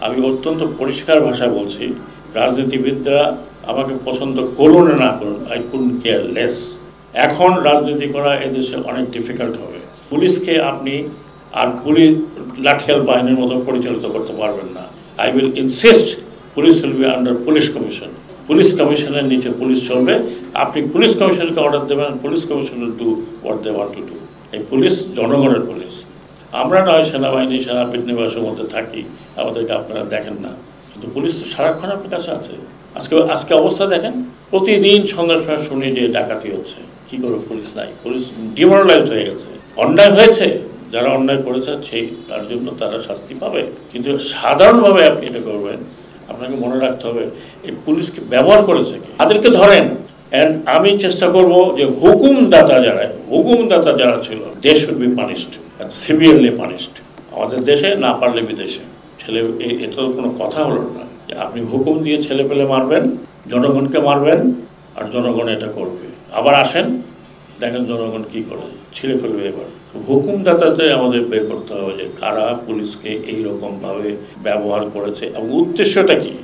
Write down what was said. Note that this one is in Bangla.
আমি অত্যন্ত পরিষ্কার ভাষায় বলছি, রাজনীতিবিদরা আমাকে পছন্দ করুন না করুন, আই কুডন্ট কেয়ার লেস। এখন রাজনীতি করা এদেশে অনেক ডিফিকাল্ট হবে। পুলিশকে আপনি আর লাঠিয়াল বাহিনীর মতো পরিচালিত করতে পারবেন না। I will insist police will be under police commission. Police কমিশনের নিচে পুলিশ চলবে। আপনি পুলিশ কমিশনকে অর্ডার দেবেন, police commission will do what they want to do. এই পুলিশ জনগণের পুলিশ। আমরা নয় সেনাবাহিনী সেনানিবাসের মধ্যে থাকি, আমাদেরকে আপনারা দেখেন না, কিন্তু পুলিশ তো সারাক্ষণ আপনার কাছে আছে। আজকে অবস্থা দেখেন, প্রতিদিন সন্ধ্যার সময় শুনি যে ডাকাতি হচ্ছে। কি করবে? পুলিশ নাই, পুলিশ ডিমোরালাইজড হয়ে গেছে। অন্যায় হয়েছে, যারা অন্যায় করেছে তার জন্য তারা শাস্তি পাবে, কিন্তু সাধারণভাবে আপনি এটা করবেন। আপনাকে মনে রাখতে হবে এই পুলিশকে ব্যবহার করেছে কি, তাদেরকে ধরেন। আমি চেষ্টা করব যে হুকুমদাতা যারা ছিল, they should be punished, severely punished. আমাদের দেশে না পারলে বিদেশে। এটা কোনো কথা হলো না যে আপনি হুকুম দিয়ে ছেলে পেলে মারবেন, জনগণকে মারবেন, আর জনগণ এটা করবে। আবার আসেন, দেখেন জনগণ কি করে, ছিঁড়ে ফেলবে। এবার হুকুমদাতাতে আমাদের বের করতে হবে যে কারা পুলিশকে এইরকম ভাবে ব্যবহার করেছে এবং উদ্দেশ্যটা কি।